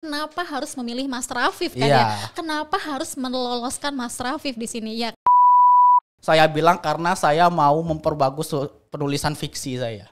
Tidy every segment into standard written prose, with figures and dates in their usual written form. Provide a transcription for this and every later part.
Kenapa harus memilih Mas Rafif kan Iya. ya? Kenapa harus meloloskan Mas Rafif di sini ya? Saya bilang karena saya mau memperbagus penulisan fiksi saya.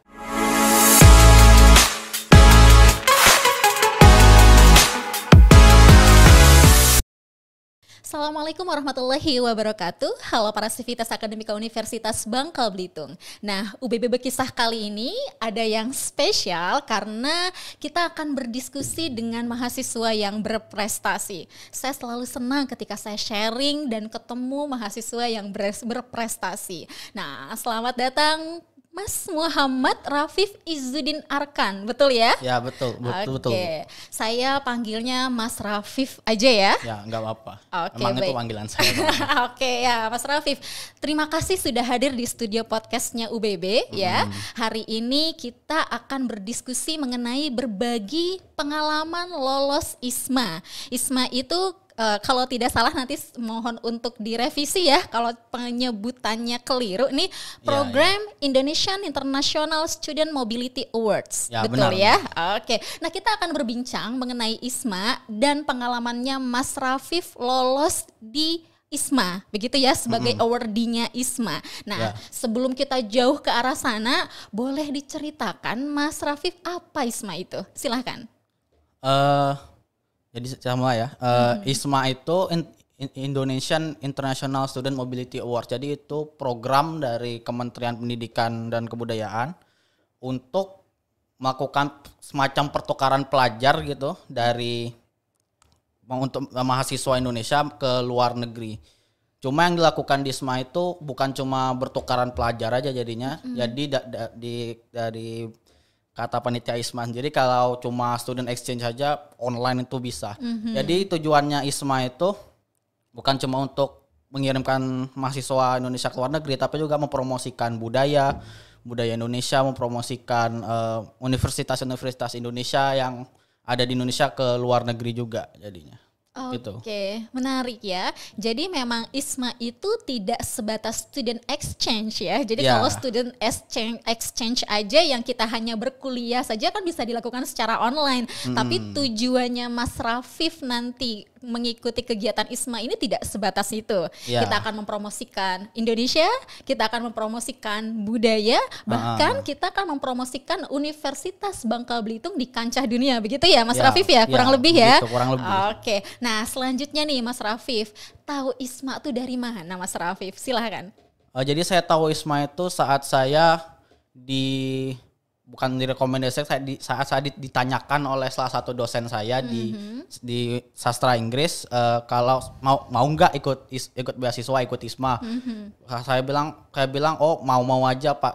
Assalamualaikum warahmatullahi wabarakatuh. Halo para sivitas akademika Universitas Bangka Belitung. Nah, UBB Bekisah kali ini ada yang spesial karena kita akan berdiskusi dengan mahasiswa yang berprestasi. Saya selalu senang ketika saya sharing dan ketemu mahasiswa yang berprestasi. Nah, selamat datang Mas Muhammad Rafif Izzuddin Arkan, betul ya? Ya betul. Oke, saya panggilnya Mas Rafif aja ya. Ya nggak apa-apa. Oke, Emang baik. itu panggilan saya. Oke ya, Mas Rafif. Terima kasih sudah hadir di studio podcastnya UBB ya. Hari ini kita akan berdiskusi mengenai berbagi pengalaman lolos ISMA. ISMA itu kalau tidak salah nanti mohon untuk direvisi ya kalau penyebutannya keliru nih, Program Indonesian International Student Mobility Awards. Ya, betul benar. ya? Oke. Nah, kita akan berbincang mengenai ISMA dan pengalamannya Mas Rafif lolos di ISMA, begitu ya, sebagai awardee-nya ISMA. Nah, sebelum kita jauh ke arah sana, boleh diceritakan Mas Rafif apa ISMA itu? Silahkan. Jadi sama ya. ISMA itu Indonesian International Student Mobility Award. Jadi itu program dari Kementerian Pendidikan dan Kebudayaan untuk melakukan semacam pertukaran pelajar gitu untuk mahasiswa Indonesia ke luar negeri. Cuma yang dilakukan di ISMA itu bukan cuma bertukaran pelajar aja jadinya. Jadi dari kata panitia ISMA. Jadi kalau cuma student exchange saja online itu bisa. Jadi tujuannya ISMA itu bukan cuma untuk mengirimkan mahasiswa Indonesia ke luar negeri, tapi juga mempromosikan budaya Indonesia, mempromosikan universitas-universitas Indonesia yang ada di Indonesia ke luar negeri juga jadinya. Oke, menarik ya. Jadi memang ISMA itu tidak sebatas student exchange ya. Jadi kalau student exchange aja yang kita hanya berkuliah saja kan bisa dilakukan secara online. Tapi tujuannya Mas Rafif nanti mengikuti kegiatan ISMA ini tidak sebatas itu. Kita akan mempromosikan Indonesia, kita akan mempromosikan budaya, bahkan kita akan mempromosikan Universitas Bangka Belitung di kancah dunia. Begitu ya Mas Rafif ya? Kurang lebih ya? Kurang lebih. Oke. Nah, selanjutnya nih Mas Rafif, tahu ISMA itu dari mana Mas Rafif? Silahkan. Jadi saya tahu ISMA itu saat saya bukan direkomendasikan, saat saya ditanyakan oleh salah satu dosen saya di sastra Inggris, kalau mau nggak ikut beasiswa, ikut ISMA. Saya bilang oh mau aja Pak,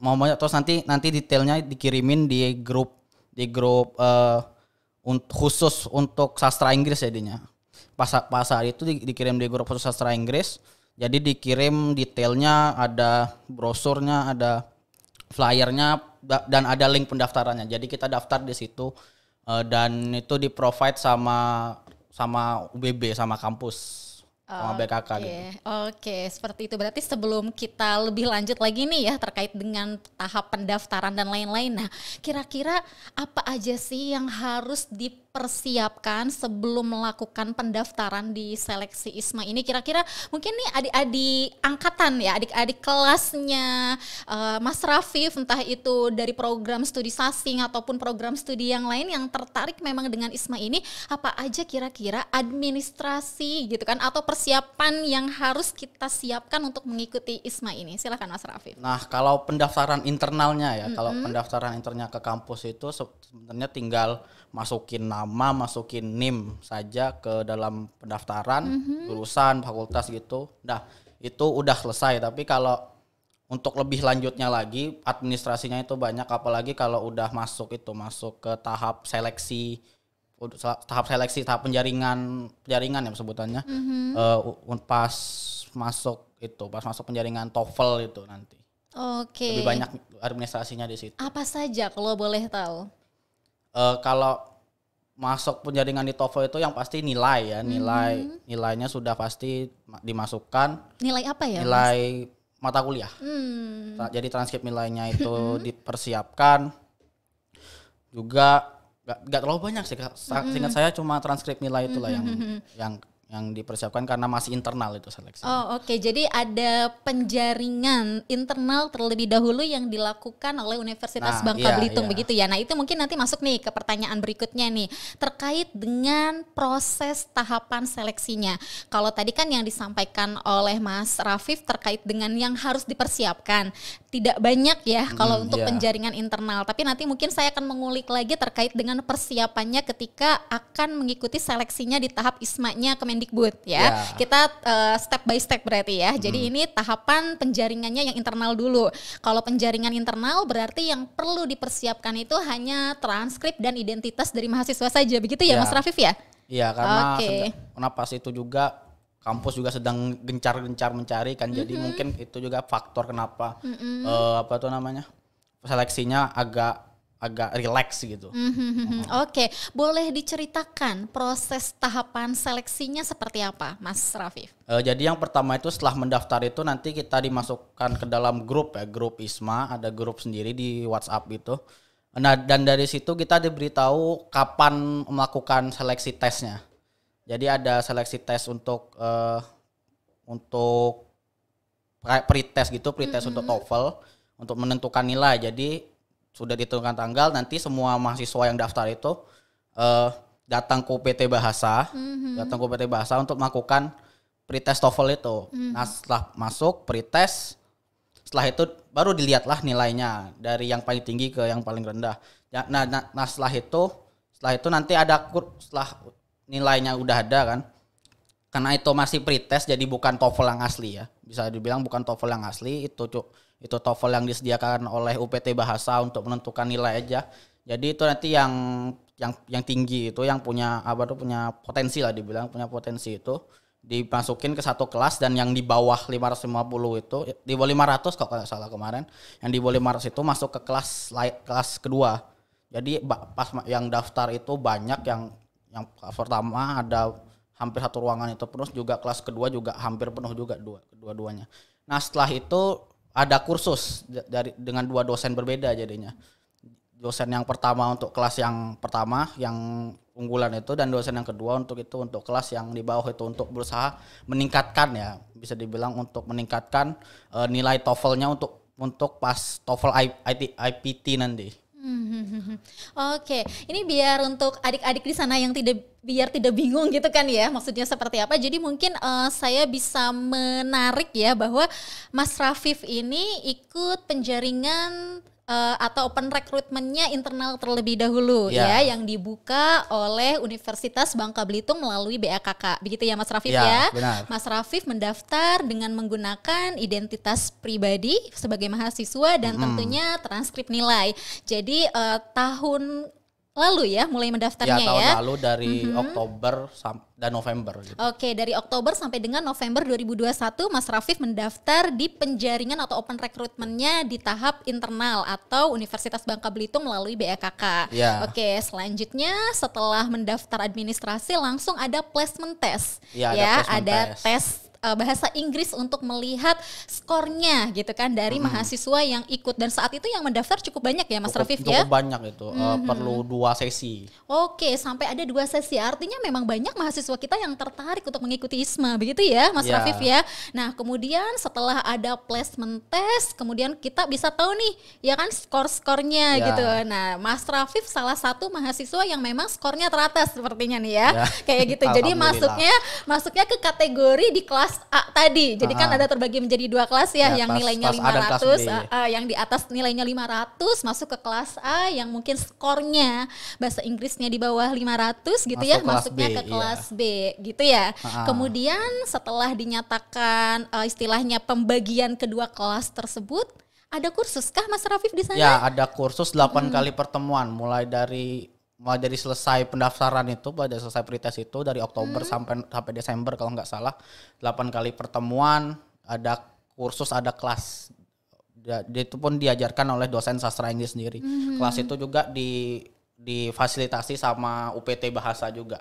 mau aja. Terus nanti detailnya dikirimin di grup khusus untuk sastra Inggris jadinya. Pas saat itu dikirim di grup khusus sastra Inggris. Jadi dikirim detailnya, ada brosurnya, ada flyernya, dan ada link pendaftarannya. Jadi kita daftar di situ dan itu di-provide sama UBB, sama kampus, sama BKK gitu. Oke, seperti itu. Berarti sebelum kita lebih lanjut lagi nih ya terkait dengan tahap pendaftaran dan lain-lain. Nah, kira-kira apa aja sih yang harus dipersiapkan sebelum melakukan pendaftaran di seleksi ISMA ini? Kira-kira mungkin nih adik-adik angkatan ya, adik-adik kelasnya Mas Rafif, entah itu dari program studi sasing ataupun program studi yang lain yang tertarik memang dengan ISMA ini, apa aja kira-kira administrasi gitu kan, atau persiapan yang harus kita siapkan untuk mengikuti ISMA ini? Silakan Mas Rafif. Nah, kalau pendaftaran internalnya ya, kalau pendaftaran internalnya ke kampus itu sebenarnya tinggal masukin nama, masukin NIM saja ke dalam pendaftaran, jurusan, fakultas gitu. Nah, itu udah selesai. Tapi kalau untuk lebih lanjutnya lagi, administrasinya itu banyak, apalagi kalau udah masuk ke tahap seleksi, tahap penjaringan ya sebutannya. Pas masuk penjaringan TOEFL itu nanti. Oke. Lebih banyak administrasinya di situ. Apa saja kalau boleh tahu? Kalau masuk penjaringan di TOEFL itu yang pasti nilai ya, nilainya sudah pasti dimasukkan. Nilai apa ya? Nilai mata kuliah. Jadi transkrip nilainya itu dipersiapkan. Juga Gak terlalu banyak sih. Seingat saya cuma transkrip nilai itulah yang dipersiapkan karena masih internal itu seleksi. Oh oke. Jadi ada penjaringan internal terlebih dahulu yang dilakukan oleh Universitas Bangka Belitung begitu ya. Nah itu mungkin nanti masuk nih ke pertanyaan berikutnya nih terkait dengan proses tahapan seleksinya. Kalau tadi kan yang disampaikan oleh Mas Rafif terkait dengan yang harus dipersiapkan tidak banyak ya kalau untuk penjaringan internal. Tapi nanti mungkin saya akan mengulik lagi terkait dengan persiapannya ketika akan mengikuti seleksinya di tahap ISMA-nya Kemendikbud ya. Kita step by step berarti ya. Jadi ini tahapan penjaringannya yang internal dulu. Kalau penjaringan internal berarti yang perlu dipersiapkan itu hanya transkrip dan identitas dari mahasiswa saja. Begitu ya Mas Rafif ya? Iya, karena pas itu juga kampus juga sedang gencar-gencar mencari kan, jadi mungkin itu juga faktor kenapa seleksinya agak rileks gitu. Oke, boleh diceritakan proses tahapan seleksinya seperti apa, Mas Rafif? Jadi yang pertama itu setelah mendaftar itu nanti kita dimasukkan ke dalam grup ISMA, ada grup sendiri di WhatsApp itu. Nah dan dari situ kita diberitahu kapan melakukan seleksi tesnya. Jadi ada seleksi tes untuk pretest gitu, pretest untuk TOEFL untuk menentukan nilai. Jadi sudah ditentukan tanggal, nanti semua mahasiswa yang daftar itu datang ke UPT Bahasa, untuk melakukan pretest TOEFL itu. Nah setelah masuk pretest, setelah itu baru dilihatlah nilainya dari yang paling tinggi ke yang paling rendah. Nah setelah itu nanti ada setelah nilainya udah ada kan, karena itu masih pretest jadi bukan TOEFL yang asli ya, bisa dibilang bukan TOEFL yang asli, itu TOEFL yang disediakan oleh UPT Bahasa untuk menentukan nilai aja. Jadi itu nanti yang tinggi itu yang punya punya potensi lah, dibilang punya potensi itu dimasukin ke satu kelas, dan yang di bawah 550 itu, di bawah 500 kalau nggak salah kemarin, yang di bawah 500 itu masuk ke kelas kedua. Jadi pas yang daftar itu banyak, yang kelas pertama ada hampir satu ruangan itu penuh, juga kelas kedua juga hampir penuh juga dua-duanya. Nah setelah itu ada kursus dengan dua dosen berbeda jadinya. Dosen yang pertama untuk kelas yang pertama yang unggulan itu, dan dosen yang kedua untuk kelas yang di bawah itu, untuk berusaha meningkatkan ya, bisa dibilang untuk meningkatkan nilai TOEFL-nya untuk pas TOEFL IPT nanti. Oke, ini biar untuk adik-adik di sana yang biar tidak bingung gitu kan ya, maksudnya seperti apa. Jadi mungkin saya bisa menarik ya bahwa Mas Rafif ini ikut penjaringan atau open recruitment-nya internal terlebih dahulu ya, yang dibuka oleh Universitas Bangka Belitung melalui BAKK. Begitu ya Mas Rafif ya? Benar. Mas Rafif mendaftar dengan menggunakan identitas pribadi sebagai mahasiswa dan tentunya transkrip nilai. Jadi tahun lalu ya mulai mendaftarnya ya? Tahun lalu dari Oktober dan November gitu. Oke, dari Oktober sampai dengan November 2021 Mas Rafif mendaftar di penjaringan atau open recruitment-nya di tahap internal atau Universitas Bangka Belitung melalui BAKK. Oke, selanjutnya setelah mendaftar administrasi langsung ada placement test. Ada tes bahasa Inggris untuk melihat skornya gitu kan dari mahasiswa yang ikut, dan saat itu yang mendaftar cukup banyak ya Mas Rafif ya? Cukup banyak itu, perlu 2 sesi. Oke, sampai ada 2 sesi, artinya memang banyak mahasiswa kita yang tertarik untuk mengikuti ISMA, begitu ya Mas Rafif ya? Nah kemudian setelah ada placement test, kemudian kita bisa tahu nih ya kan skor-skornya gitu. Nah Mas Rafif salah satu mahasiswa yang memang skornya teratas sepertinya nih ya, kayak gitu. Jadi masuknya ke kategori di kelas A tadi. Jadi kan ada terbagi menjadi 2 kelas ya, yang nilainya 500, yang di atas nilainya 500 masuk ke kelas A, yang mungkin skornya bahasa Inggrisnya di bawah 500 gitu ya, masuknya ke kelas B gitu ya. Kemudian setelah dinyatakan istilahnya pembagian kedua kelas tersebut, ada kursus kah Mas Rafif di sana? Ya, ada kursus 8 kali pertemuan, mulai dari selesai pendaftaran itu, pada selesai pretest itu dari Oktober sampai Desember kalau nggak salah, 8 kali pertemuan, ada kursus, ada kelas. Itu pun diajarkan oleh dosen sastra Inggris sendiri. Kelas itu juga difasilitasi sama UPT Bahasa juga.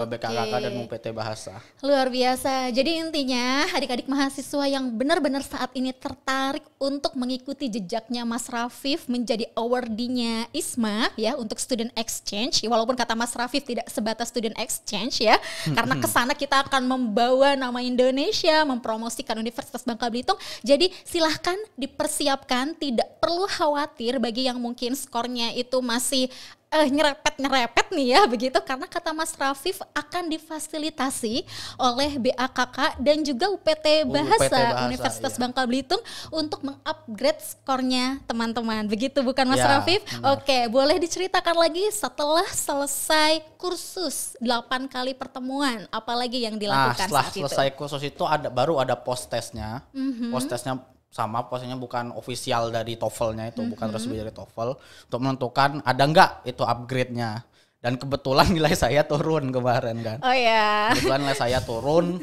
BKKK dan UPT Bahasa. Luar biasa. Jadi intinya adik-adik mahasiswa yang benar-benar saat ini tertarik untuk mengikuti jejaknya Mas Rafif menjadi awardee-nya ISMA ya untuk student exchange. Walaupun kata Mas Rafif tidak sebatas student exchange ya. Karena kesana kita akan membawa nama Indonesia, mempromosikan Universitas Bangka Belitung. Jadi silahkan dipersiapkan, tidak perlu khawatir bagi yang mungkin skornya itu masih nyerepet nih ya begitu, karena kata Mas Rafif akan difasilitasi oleh BAKK dan juga UPT Bahasa Universitas Bangka Belitung untuk mengupgrade skornya teman-teman. Begitu bukan Mas Rafif? Oke, boleh diceritakan lagi setelah selesai kursus 8 kali pertemuan, apalagi yang dilakukan setelah saat itu? Selesai kursus itu baru ada post testnya. Post testnya sama, posnya bukan official dari TOEFL-nya itu, bukan resmi dari TOEFL, untuk menentukan ada enggak itu upgrade-nya. Dan kebetulan nilai saya turun kemarin kan. Oh ya. Kebetulan nilai saya turun,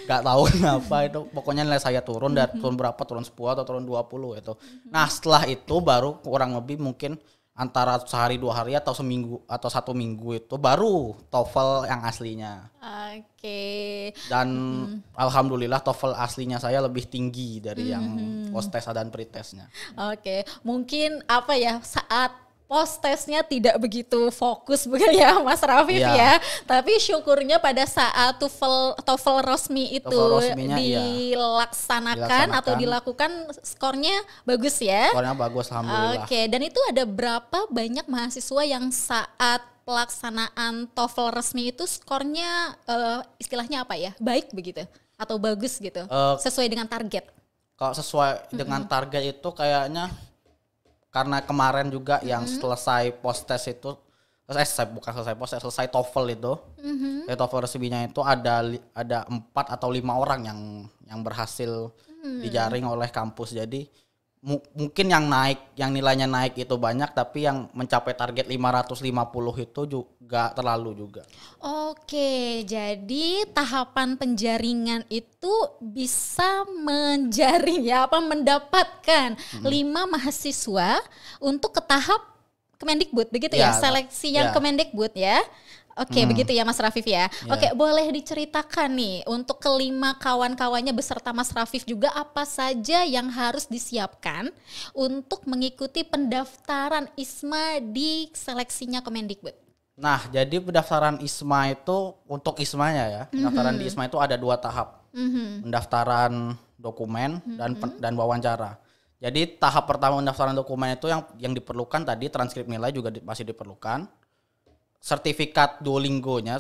enggak tahu kenapa itu, pokoknya nilai saya turun dari turun berapa, turun 10 atau turun 20 itu. Nah, setelah itu baru kurang lebih mungkin antara sehari 2 hari atau seminggu atau 1 minggu itu baru TOEFL yang aslinya. Oke. Dan alhamdulillah TOEFL aslinya saya lebih tinggi dari yang post test dan pretestnya. Oke, mungkin apa ya, saat post testnya tidak begitu fokus begitu ya Mas Rafif ya. Tapi syukurnya pada saat TOEFL resmi itu dilaksanakan atau dilakukan, skornya bagus ya. Skornya bagus alhamdulillah. Oke, dan itu ada berapa banyak mahasiswa yang saat pelaksanaan TOEFL resmi itu skornya istilahnya apa ya? Baik begitu atau bagus gitu. Sesuai dengan target. Kalau sesuai dengan target itu kayaknya karena kemarin juga yang selesai post test itu, selesai TOEFL itu, TOEFL resminya itu ada 4 atau 5 orang yang berhasil dijaring oleh kampus. Jadi mungkin yang nilainya naik itu banyak, tapi yang mencapai target 550 itu juga terlalu juga. Oke, jadi tahapan penjaringan itu bisa menjaring ya, mendapatkan 5 mahasiswa untuk ke tahap Kemendikbud begitu ya, seleksi yang Kemendikbud ya. Oke, begitu ya Mas Rafif ya. Oke, boleh diceritakan nih untuk kelima kawan-kawannya beserta Mas Rafif juga apa saja yang harus disiapkan untuk mengikuti pendaftaran ISMA di seleksinya Kemendikbud. Nah, jadi pendaftaran ISMA itu untuk ISMA-nya ya. Pendaftaran di ISMA itu ada 2 tahap. Pendaftaran dokumen dan wawancara. Jadi tahap pertama pendaftaran dokumen itu yang diperlukan tadi transkrip nilai juga masih diperlukan. Sertifikat Duolingo-nya,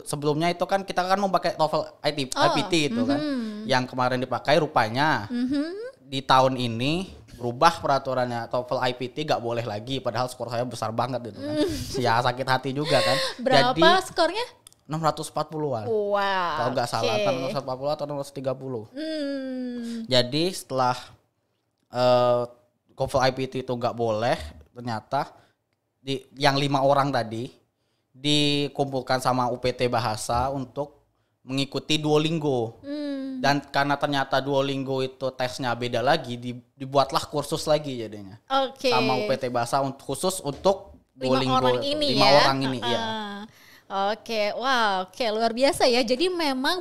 sebelumnya itu kan kita kan mau pakai TOEFL IPT itu kan, yang kemarin dipakai rupanya di tahun ini berubah peraturannya, TOEFL IPT gak boleh lagi, padahal skor saya besar banget gitu kan. Ya sakit hati juga kan. Berapa jadi, skornya? 640-an. Wow. Kalau nggak salah, 640 atau 630. Jadi setelah TOEFL IPT itu nggak boleh, ternyata yang 5 orang tadi dikumpulkan sama UPT Bahasa untuk mengikuti Duolingo. Dan karena ternyata Duolingo itu tesnya beda lagi, dibuatlah kursus lagi jadinya. Sama UPT Bahasa khusus untuk Duolingo 5 orang ini ya. Oke, wow, luar biasa ya. Jadi memang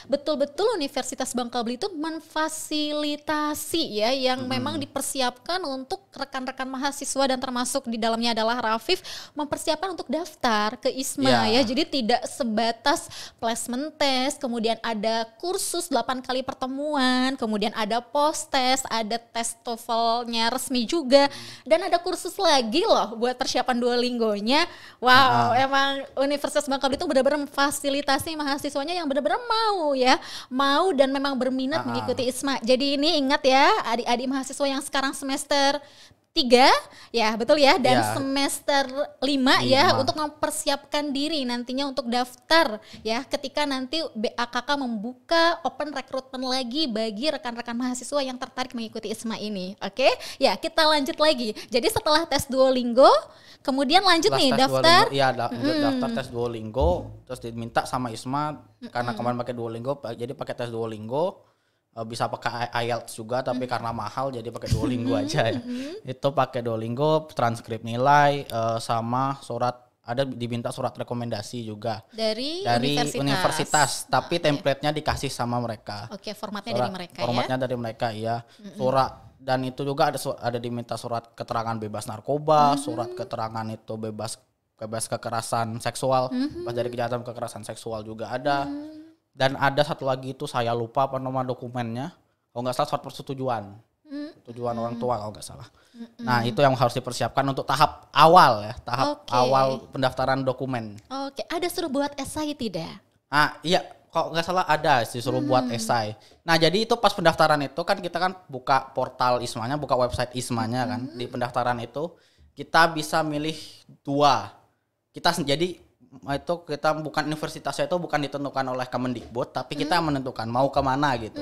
betul-betul Universitas Bangka Belitung memfasilitasi ya yang memang dipersiapkan untuk rekan-rekan mahasiswa dan termasuk di dalamnya adalah Rafif mempersiapkan untuk daftar ke ISMA ya. Jadi tidak sebatas placement test, kemudian ada kursus 8 kali pertemuan, kemudian ada post test, ada tes TOEFL-nya resmi juga, dan ada kursus lagi loh buat persiapan Duolingo-nya. Wow, emang Universitas Bangka Belitung benar-benar memfasilitasi mahasiswanya yang benar-benar mau dan memang berminat mengikuti ISMA. Jadi ini ingat ya adik-adik mahasiswa yang sekarang semester 3 ya, betul ya, dan semester 5 ya untuk mempersiapkan diri nantinya untuk daftar ya ketika nanti BAKK membuka open recruitment lagi bagi rekan-rekan mahasiswa yang tertarik mengikuti ISMA ini. Oke, ya kita lanjut lagi. Jadi setelah tes Duolingo kemudian lanjut nih daftar. Iya, daftar tes Duolingo, terus diminta sama ISMA karena kemarin pakai Duolingo, jadi pakai tes Duolingo. bisa pakai IELTS juga, tapi karena mahal jadi pakai Duolingo aja ya. Itu pakai Duolingo, transkrip nilai, sama surat, ada diminta surat rekomendasi juga dari universitas, tapi template-nya dikasih sama mereka. Oke, formatnya dari mereka ya. Formatnya dari mereka, iya. Surat, dan itu juga ada diminta surat keterangan bebas narkoba, surat keterangan itu bebas kekerasan seksual, bebas dari kejahatan kekerasan seksual juga ada. Dan ada satu lagi itu saya lupa apa nama dokumennya. Kalau nggak salah surat persetujuan. Tujuan orang tua kalau nggak salah. Nah, itu yang harus dipersiapkan untuk tahap awal ya, awal pendaftaran dokumen. Oke, ada suruh buat esai tidak? Iya, kalau nggak salah ada disuruh buat esai. Nah, jadi itu pas pendaftaran itu kan kita kan buka portal ISMA-nya, buka website ISMA-nya kan. Di pendaftaran itu kita bisa milih 2. Jadi itu kita bukan universitasnya itu bukan ditentukan oleh Kemendikbud, tapi kita menentukan mau kemana gitu.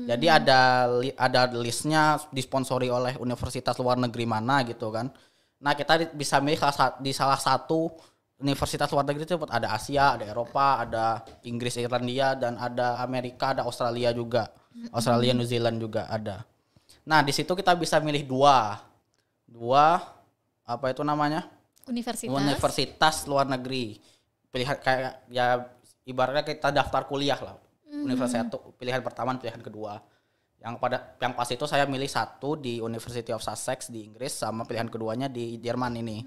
Jadi ada listnya disponsori oleh universitas luar negeri mana gitu kan. Nah, kita bisa milih di salah satu universitas luar negeri itu ada Asia, ada Eropa, ada Inggris, Irlandia, dan ada Amerika, ada Australia juga. Australia, New Zealand juga ada. Nah, di situ kita bisa milih dua apa itu namanya? Universitas luar negeri. Pilihan kayak ya ibaratnya kita daftar kuliah lah. Universitas itu pilihan pertama, pilihan kedua. Yang pas itu saya milih satu di University of Sussex di Inggris, sama pilihan keduanya di Jerman ini.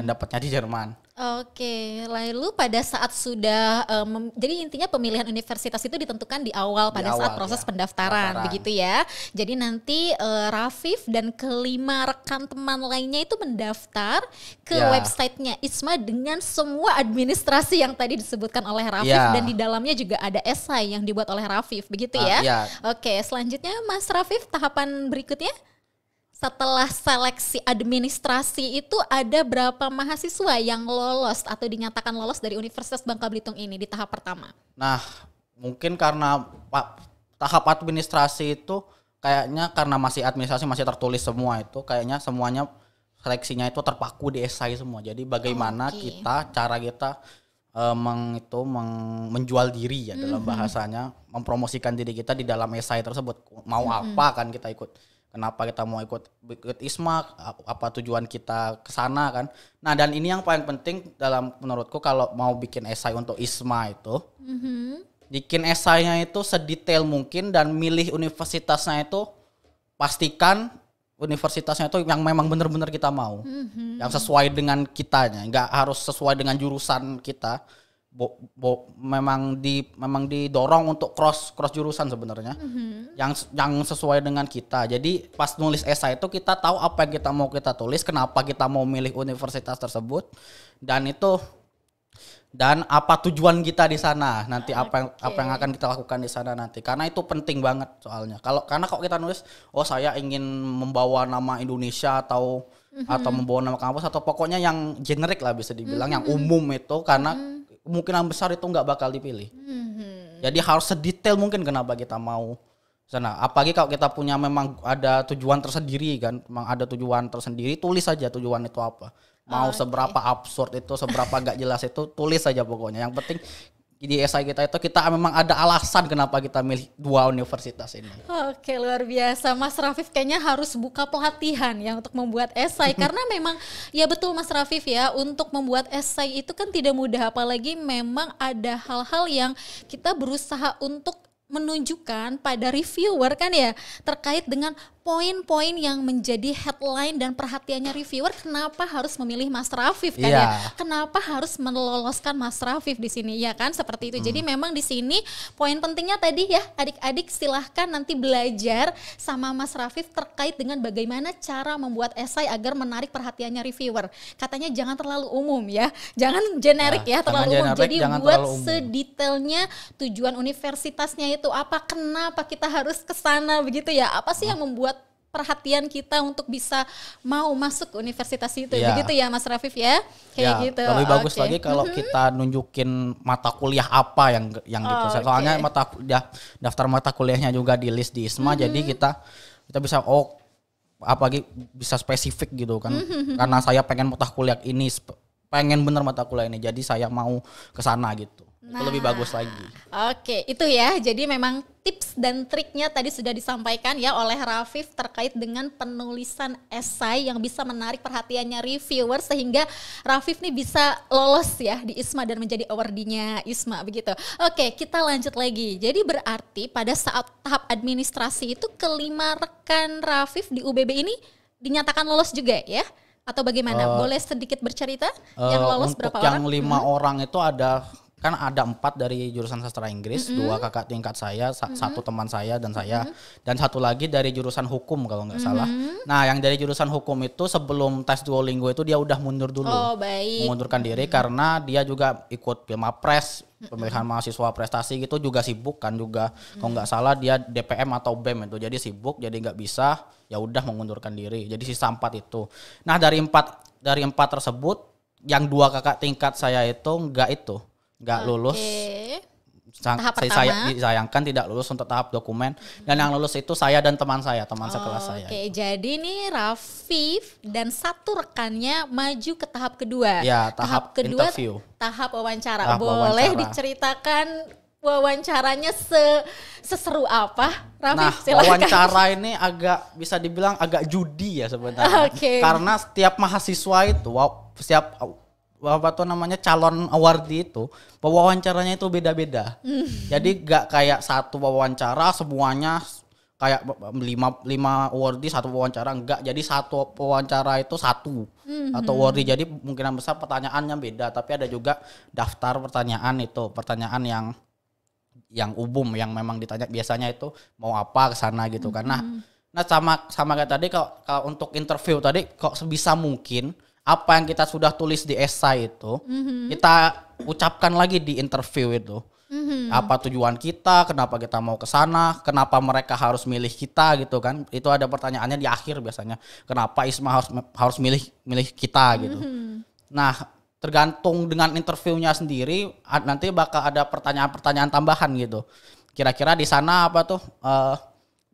Dan dapatnya di Jerman. Oke, lalu pada saat sudah jadi intinya pemilihan universitas itu ditentukan di awal pada saat proses pendaftaran, begitu ya. Jadi nanti Rafif dan kelima rekan teman lainnya itu mendaftar ke websitenya ISMA dengan semua administrasi yang tadi disebutkan oleh Rafif, dan di dalamnya juga ada esai yang dibuat oleh Rafif, begitu ya. Oke, selanjutnya Mas Rafif, tahapan berikutnya? Setelah seleksi administrasi itu ada berapa mahasiswa yang lolos atau dinyatakan lolos dari Universitas Bangka Belitung ini di tahap pertama? Nah, mungkin karena tahap administrasi itu kayaknya karena administrasi masih tertulis semua, itu kayaknya semuanya seleksinya itu terpaku di esai semua. Jadi bagaimana cara kita menjual diri ya dalam bahasanya, mempromosikan diri kita di dalam esai tersebut. Mau apa kan kita ikut? Kenapa kita mau ikut ISMA, apa tujuan kita ke sana kan. Nah, dan ini yang paling penting dalam menurutku kalau mau bikin esai untuk ISMA itu, bikin esainya itu sedetail mungkin dan milih universitasnya itu pastikan universitasnya itu yang memang benar-benar kita mau. Yang sesuai dengan kitanya, nggak harus sesuai dengan jurusan kita. Memang didorong untuk cross jurusan sebenarnya, yang sesuai dengan kita. Jadi pas nulis esai itu kita tahu apa yang kita mau kita tulis, kenapa kita mau milih universitas tersebut, dan apa tujuan kita di sana nanti, apa yang akan kita lakukan di sana nanti, karena itu penting banget soalnya. Karena kalau kita nulis saya ingin membawa nama Indonesia atau membawa nama kampus, atau pokoknya yang generik lah bisa dibilang, yang umum itu, karena kemungkinan besar itu nggak bakal dipilih. Jadi harus sedetail mungkin kenapa kita mau sana. Apalagi kalau kita punya memang ada tujuan tersendiri kan, memang ada tujuan tersendiri, tulis saja tujuan itu apa. Mau seberapa absurd itu, seberapa nggak jelas itu, tulis saja pokoknya. Yang penting di esai kita memang ada alasan kenapa kita milih 2 universitas ini. Oke, luar biasa. Mas Rafif kayaknya harus buka pelatihan ya untuk membuat esai. Karena memang ya betul Mas Rafif ya, untuk membuat esai itu kan tidak mudah. Apalagi memang ada hal-hal yang kita berusaha untuk menunjukkan pada reviewer kan ya, terkait dengan poin-poin yang menjadi headline dan perhatiannya reviewer. Kenapa harus memilih Mas Rafif kan ya? Kenapa harus meloloskan Mas Rafif di sini ya kan, seperti itu. Jadi memang di sini poin pentingnya tadi ya, adik-adik silahkan nanti belajar sama Mas Rafif terkait dengan bagaimana cara membuat esai agar menarik perhatiannya reviewer. Katanya jangan terlalu umum ya, jangan generik ya, terlalu umum. Jadi buat sedetailnya tujuan universitasnya itu apa, kenapa kita harus ke sana begitu ya, apa sih yang membuat perhatian kita untuk bisa mau masuk ke universitas itu, begitu ya Mas Rafif ya, kayak gitu. Lebih bagus lagi kalau kita nunjukin mata kuliah apa yang gitu. Soalnya daftar mata kuliahnya juga di list di ISMA, jadi kita bisa apalagi bisa spesifik gitu kan. Karena saya pengen mata kuliah ini, pengen bener mata kuliah ini, jadi saya mau ke sana gitu. itu lebih bagus lagi. Oke, itu ya. Jadi memang tips dan triknya tadi sudah disampaikan ya oleh Rafif terkait dengan penulisan esai yang bisa menarik perhatiannya reviewer sehingga Rafif nih bisa lolos ya di ISMA dan menjadi awardee-nya ISMA begitu. Oke, kita lanjut lagi. Jadi berarti pada saat tahap administrasi itu kelima rekan Rafif di UBB ini dinyatakan lolos juga ya? Atau bagaimana? Boleh sedikit bercerita yang lolos berapa orang? Untuk yang 5 orang itu ada 4 dari jurusan sastra Inggris, 2 kakak tingkat saya, 1 teman saya dan saya, dan 1 lagi dari jurusan hukum kalau nggak salah. Nah, yang dari jurusan hukum itu sebelum tes Duolingo itu dia udah mundur dulu, mengundurkan diri karena dia juga ikut Pilmapres, pemilihan mahasiswa prestasi gitu juga sibuk kan juga. Kalau nggak salah dia DPM atau BEM itu, jadi sibuk, jadi nggak bisa, ya udah mengundurkan diri. Jadi sisa 4 itu. Nah dari 4 tersebut, yang 2 kakak tingkat saya itu nggak lulus. Tahap saya disayangkan tidak lulus untuk tahap dokumen, dan yang lulus itu saya dan teman sekelas saya. Oke, jadi nih Rafif dan 1 rekannya maju ke tahap kedua. Ya, tahap kedua, interview. Tahap wawancara. Boleh diceritakan wawancaranya seseru apa, Rafif? Nah, silakan. wawancara ini agak bisa dibilang agak judi ya sebenarnya. Karena setiap mahasiswa itu, calon awardee itu wawancaranya itu beda-beda. Jadi gak kayak satu wawancara semuanya kayak 5 awardee 1 wawancara, enggak. Jadi 1 wawancara itu 1 atau awardee. Jadi kemungkinan besar pertanyaannya beda, tapi ada juga daftar pertanyaan yang umum yang memang ditanya biasanya itu mau apa ke sana gitu kan. Nah sama kayak tadi kalau untuk interview tadi kok sebisa mungkin apa yang kita sudah tulis di esai itu kita ucapkan lagi di interview itu. Apa tujuan kita, kenapa kita mau ke sana, kenapa mereka harus milih kita gitu kan. Itu ada pertanyaannya di akhir biasanya. Kenapa ISMA harus milih kita gitu. Nah, tergantung dengan interviewnya sendiri nanti bakal ada pertanyaan-pertanyaan tambahan gitu. Kira-kira di sana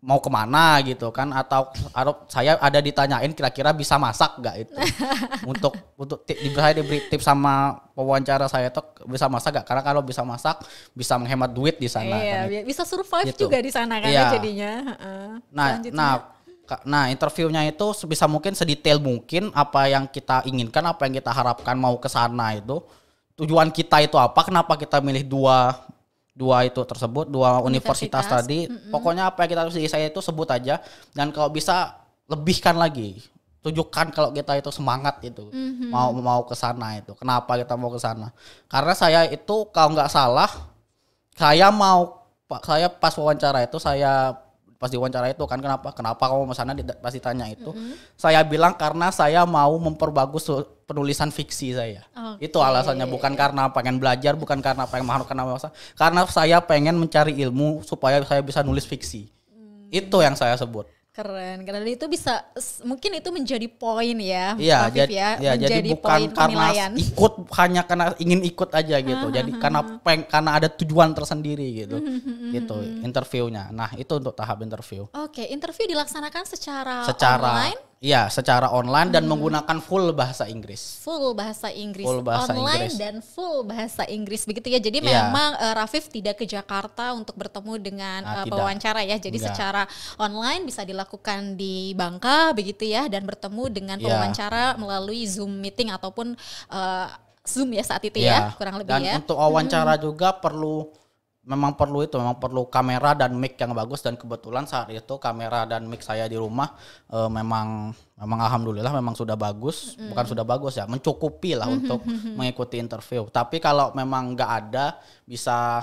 mau kemana gitu kan, atau saya ada ditanyain kira-kira bisa masak gak itu. untuk saya diberi tips sama pewawancara saya tuh bisa masak gak, karena kalau bisa masak bisa menghemat duit di sana. Iya, kan, bisa survive gitu. Juga di sana kan jadinya. Nah interviewnya itu sebisa mungkin sedetail mungkin apa yang kita inginkan, apa yang kita harapkan mau ke sana itu. Tujuan kita itu apa, kenapa kita milih dua universitas tadi. Pokoknya apa yang kita tulis di saya itu sebut aja, dan kalau bisa lebihkan lagi, tunjukkan kalau kita itu semangat itu mau ke sana itu. Kenapa kita mau ke sana? Karena saya itu kalau nggak salah saya pas wawancara itu pas diwawancara itu kan kenapa kamu mau sana pasti tanya itu. Saya bilang karena saya mau memperbagus penulisan fiksi saya. Itu alasannya, bukan karena pengen belajar, bukan karena pengen karena saya pengen mencari ilmu supaya saya bisa nulis fiksi. Itu yang saya sebut. Keren. Itu bisa mungkin itu menjadi poin ya. Iya, menjadi jadi bukan karena ikut hanya karena ingin ikut aja gitu. Jadi karena ada tujuan tersendiri gitu. Gitu interviewnya. Nah, itu untuk tahap interview. Oke, interview dilaksanakan secara online? Iya, secara online dan menggunakan full bahasa Inggris. Full bahasa Inggris. Dan full bahasa Inggris begitu ya. Jadi memang Rafif tidak ke Jakarta untuk bertemu dengan pewawancara ya. Jadi secara online bisa dilakukan di Bangka begitu ya, dan bertemu dengan pewawancara melalui Zoom meeting ataupun Zoom ya saat itu ya, kurang lebih dan untuk wawancara juga memang perlu kamera dan mic yang bagus, dan kebetulan saat itu kamera dan mic saya di rumah memang alhamdulillah memang sudah bagus, bukan sudah bagus ya, mencukupi lah untuk mengikuti interview. Tapi kalau memang nggak ada, bisa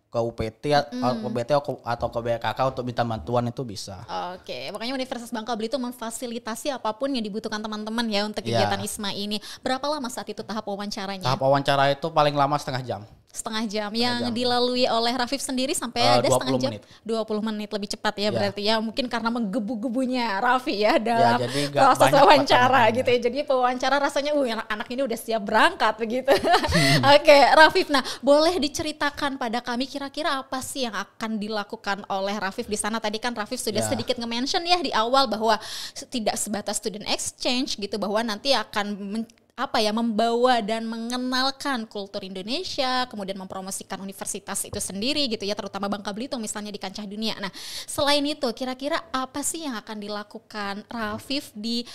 ke UPT atau ke BKK untuk minta bantuan itu bisa. Oke, makanya Universitas Bangka Belitung memfasilitasi apapun yang dibutuhkan teman-teman ya untuk kegiatan ISMA ini. Berapa lama saat itu tahap wawancaranya? Tahap wawancara itu paling lama setengah jam yang dilalui oleh Rafif sendiri sampai ada setengah jam. 20 menit lebih cepat ya berarti ya, mungkin karena menggebu-gebunya Raffi ya dalam proses wawancara gitu ya. Jadi pewawancara rasanya anak ini udah siap berangkat begitu. Oke, Rafif, nah boleh diceritakan pada kami kira-kira apa sih yang akan dilakukan oleh Rafif di sana? Tadi kan Rafif sudah sedikit nge-mention ya di awal bahwa tidak sebatas student exchange gitu, bahwa nanti akan apa ya, membawa dan mengenalkan kultur Indonesia, kemudian mempromosikan universitas itu sendiri gitu ya, terutama Bangka Belitung misalnya di kancah dunia. Nah, selain itu kira-kira apa sih yang akan dilakukan Rafif di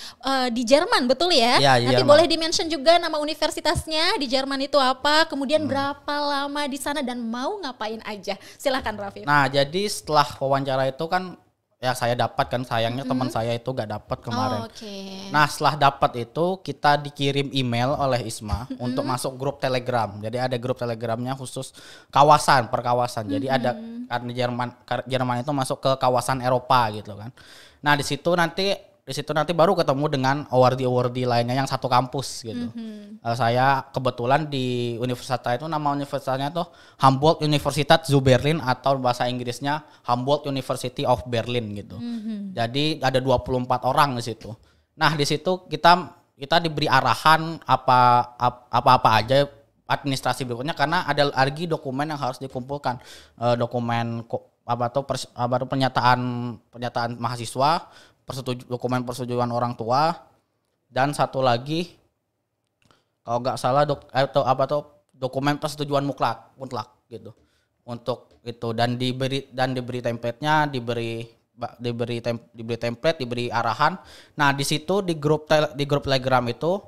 Jerman, betul ya? Ya, Nanti Jerman. boleh di-mention juga nama universitasnya di Jerman itu apa, kemudian berapa lama di sana dan mau ngapain aja. Silakan Rafif. Nah, jadi setelah wawancara itu kan ya saya dapat kan, sayangnya teman saya itu gak dapat kemarin. Oke. Nah, setelah dapat itu kita dikirim email oleh ISMA untuk masuk grup Telegram. Jadi ada grup Telegramnya khusus kawasan per kawasan. Jadi ada karena Jerman itu masuk ke kawasan Eropa gitu kan. Nah, di situ nanti baru ketemu dengan awardee lainnya yang satu kampus gitu. Saya kebetulan di universitas itu, nama universitasnya tuh Humboldt Universität zu Berlin atau bahasa Inggrisnya Humboldt University of Berlin gitu. Jadi ada 24 orang di situ. Nah, di situ kita diberi arahan apa aja administrasi berikutnya, karena ada lagi dokumen yang harus dikumpulkan. Pernyataan mahasiswa, dokumen persetujuan orang tua, dan satu lagi kalau nggak salah dokumen persetujuan mutlak gitu untuk itu, dan diberi template-nya, diberi template, diberi arahan. Nah, di situ di grup Telegram itu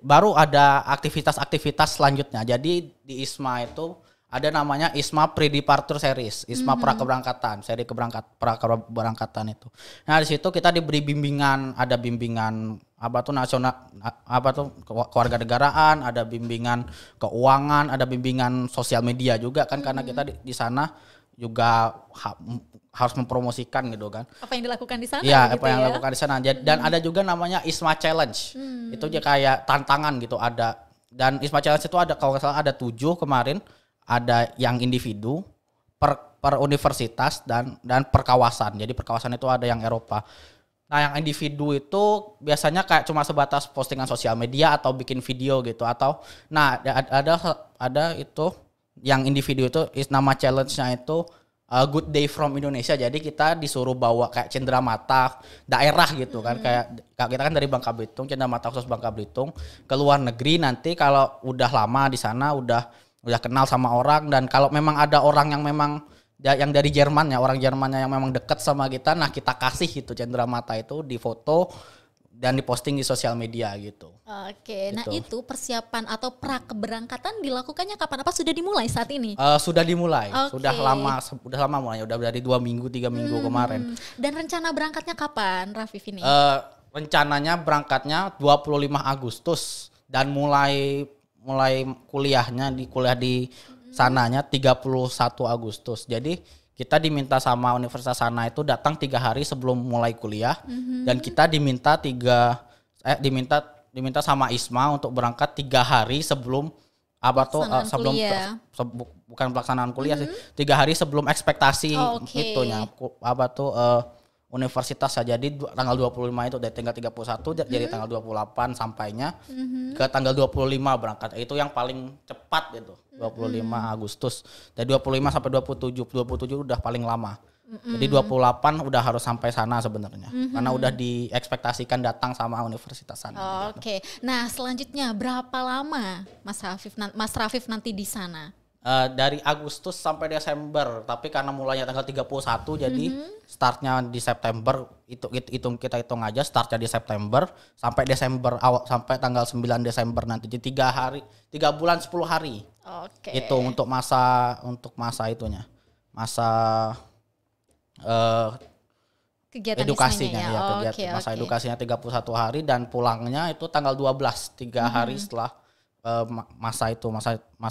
baru ada aktivitas selanjutnya. Jadi di ISMA itu ada namanya ISMA Pre-Departure Series, ISMA prakeberangkatan, seri prakeberangkatan itu. Nah, di situ kita diberi bimbingan, ada bimbingan kewarganegaraan, ada bimbingan keuangan, ada bimbingan sosial media juga kan, karena kita di sana juga harus mempromosikan gitu kan. Apa yang dilakukan di sana? Iya, gitu apa yang ya? dilakukan di sana. Dan ada juga namanya ISMA Challenge. Itu aja kayak tantangan gitu ada. Dan ISMA Challenge itu ada, kalau nggak salah ada 7 kemarin. Ada yang individu, per universitas dan per kawasan. Jadi per kawasan itu ada yang Eropa. Nah, yang individu itu biasanya kayak cuma sebatas postingan sosial media atau bikin video gitu, atau ada itu yang individu itu nama challenge-nya itu Good Day from Indonesia. Jadi kita disuruh bawa kayak cenderamata daerah gitu kan, kayak kita kan dari Bangka Belitung, cenderamata khusus Bangka Belitung ke luar negeri. Nanti kalau udah lama di sana, udah kenal sama orang, dan kalau memang ada orang yang memang yang dari Jerman ya, orang Jermannya yang memang dekat sama kita, nah kita kasih itu cenderamata itu di foto dan diposting di sosial media gitu. Oke, nah itu persiapan atau prakeberangkatan dilakukannya kapan? Apa sudah dimulai saat ini? Sudah dimulai, Oke. sudah lama mulai, udah dari 2 minggu 3 minggu kemarin. Dan rencana berangkatnya kapan, Rafif ini? Rencananya berangkatnya 25 Agustus dan mulai kuliah di sananya 31 Agustus. Jadi kita diminta sama universitas sana itu datang 3 hari sebelum mulai kuliah, dan kita diminta sama ISMA untuk berangkat 3 hari sebelum bukan pelaksanaan kuliah sih, 3 hari sebelum ekspektasi itunya universitas saja. Jadi tanggal 25 itu dari tanggal 31 jadi tanggal 28 sampainya ke tanggal 25 berangkat. Itu yang paling cepat itu, 25 Agustus. Dari 25 sampai 27 udah paling lama. Jadi 28 udah harus sampai sana sebenarnya. Karena udah diekspektasikan datang sama universitas sana. Oke. Nah, selanjutnya berapa lama Mas Rafif nanti di sana? Dari Agustus sampai Desember, tapi karena mulainya tanggal 31 jadi startnya di September, kita hitung aja startnya di September sampai Desember sampai tanggal 9 Desember nanti. Jadi 3 bulan 10 hari. Oke. Itu untuk masa itunya. Masa Kegiatan edukasinya ya. Masa edukasinya 31 hari, dan pulangnya itu tanggal 12, 3 hari setelah masa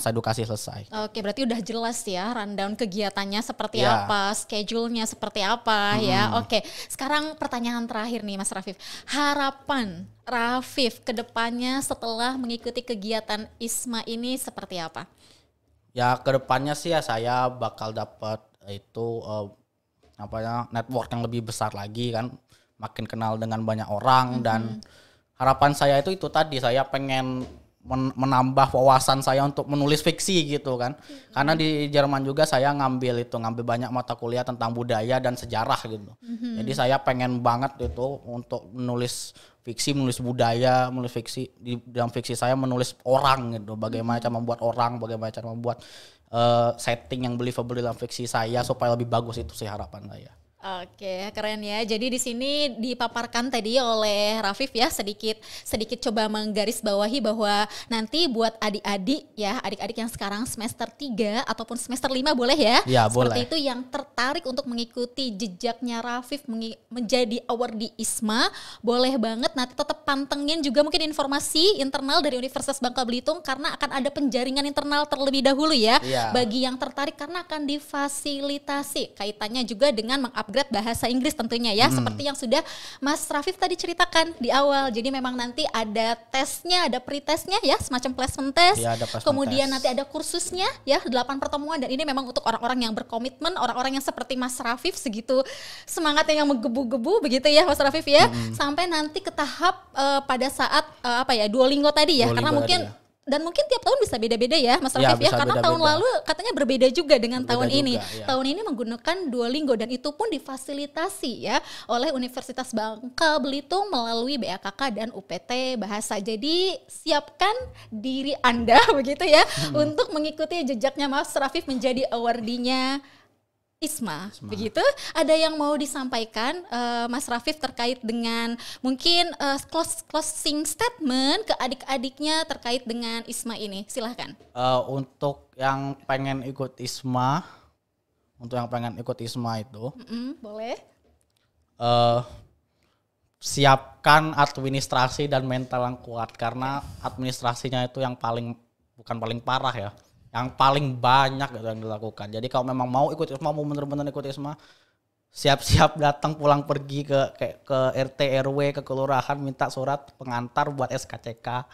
edukasi selesai. Oke, berarti udah jelas ya rundown kegiatannya seperti apa, schedule-nya seperti apa ya. Oke, sekarang pertanyaan terakhir nih Mas Rafif. Harapan Rafif ke depannya setelah mengikuti kegiatan ISMA ini seperti apa? Ya, ke depannya sih ya saya bakal dapat itu network yang lebih besar lagi kan, makin kenal dengan banyak orang, dan harapan saya itu tadi, saya pengen menambah wawasan saya untuk menulis fiksi gitu kan. Karena di Jerman juga saya ngambil banyak mata kuliah tentang budaya dan sejarah gitu. Jadi saya pengen banget itu untuk menulis fiksi, menulis budaya, menulis fiksi. Di dalam fiksi saya menulis orang gitu. Bagaimana cara membuat orang, bagaimana cara membuat setting yang believable dalam fiksi saya supaya lebih bagus, itu sih harapan saya. Oke, keren ya. Jadi di sini dipaparkan tadi oleh Rafif ya, sedikit coba menggarisbawahi bahwa nanti buat adik-adik ya, adik-adik yang sekarang semester 3 ataupun semester 5 boleh ya. Ya, seperti boleh. itu yang tertarik untuk mengikuti jejaknya Rafif menjadi awardee ISMA, boleh banget nanti tetap pantengin juga mungkin informasi internal dari Universitas Bangka Belitung karena akan ada penjaringan internal terlebih dahulu ya. Bagi yang tertarik karena akan difasilitasi kaitannya juga dengan mengupgrade bahasa Inggris tentunya ya, seperti yang sudah Mas Rafif tadi ceritakan di awal. Jadi memang nanti ada tesnya, ada pretestnya ya, semacam placement test. Ya, ada placement kemudian test. nanti ada kursusnya ya, 8 pertemuan, dan ini memang untuk orang-orang yang berkomitmen, orang-orang yang seperti Mas Rafif segitu semangatnya yang menggebu-gebu begitu ya Mas Rafif ya, sampai nanti ke tahap pada saat Duolingo tadi ya, Duolingo karena mungkin tadi ya. Dan mungkin tiap tahun bisa beda-beda ya Mas Ya, Rafif ya, bisa karena beda-beda. tahun lalu katanya berbeda juga dengan Berbeda tahun ini. juga, ya. Tahun ini menggunakan Duolingo dan itu pun difasilitasi ya oleh Universitas Bangka Belitung melalui BAKK dan UPT Bahasa. Jadi siapkan diri Anda begitu ya untuk mengikuti jejaknya Mas Rafif menjadi awardee-nya ISMA. Begitu. Ada yang mau disampaikan Mas Rafif terkait dengan mungkin closing statement ke adik-adiknya terkait dengan ISMA ini? Silahkan. Untuk yang pengen ikut ISMA, itu boleh. Siapkan administrasi dan mental yang kuat, karena administrasinya itu yang bukan paling parah ya, yang paling banyak gitu yang dilakukan. Jadi kalau memang mau ikut ISMA, mau bener-bener ikut ISMA, siap-siap datang pulang pergi ke RT RW, ke kelurahan, minta surat pengantar buat SKCK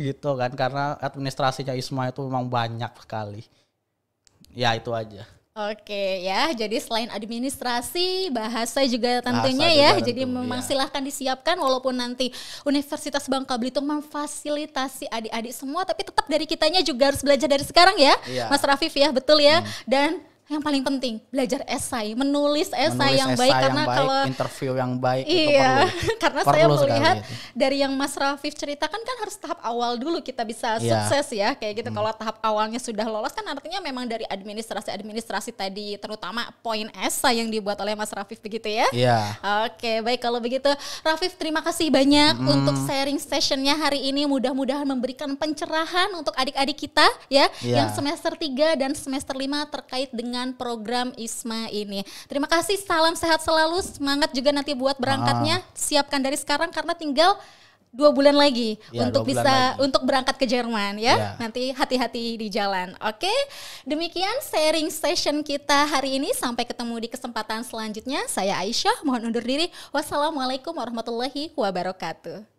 gitu kan, karena administrasinya ISMA itu memang banyak sekali. Ya itu aja. Oke ya, jadi selain administrasi, bahasa juga tentunya Bahasa ya. juga Jadi tentu, memang ya. silahkan disiapkan, walaupun nanti Universitas Bangka Belitung memfasilitasi adik-adik semua, tapi tetap dari kitanya juga harus belajar dari sekarang ya, Iya. Mas Rafif ya, betul ya. Dan yang paling penting belajar esai, menulis esai yang baik, karena kalau interview yang baik itu iya, perlu. karena Perlu saya sekali melihat itu. dari yang Mas Rafif ceritakan kan harus tahap awal dulu kita bisa Iya. sukses ya kayak gitu. Kalau tahap awalnya sudah lolos kan artinya memang dari administrasi tadi, terutama poin esai yang dibuat oleh Mas Rafif begitu ya. Iya. Oke, baik kalau begitu Rafif, terima kasih banyak untuk sharing sessionnya hari ini. Mudah-mudahan memberikan pencerahan untuk adik-adik kita ya, Iya. yang semester 3 dan semester 5 terkait dengan program ISMA ini. Terima kasih, salam sehat selalu, semangat juga nanti buat berangkatnya. Siapkan dari sekarang karena tinggal 2 bulan lagi Ya, untuk 2 bulan bisa lagi. untuk berangkat ke Jerman ya. Ya. Nanti hati-hati di jalan. Oke. Demikian sharing session kita hari ini. Sampai ketemu di kesempatan selanjutnya. Saya Aisyah, mohon undur diri. Wassalamualaikum warahmatullahi wabarakatuh.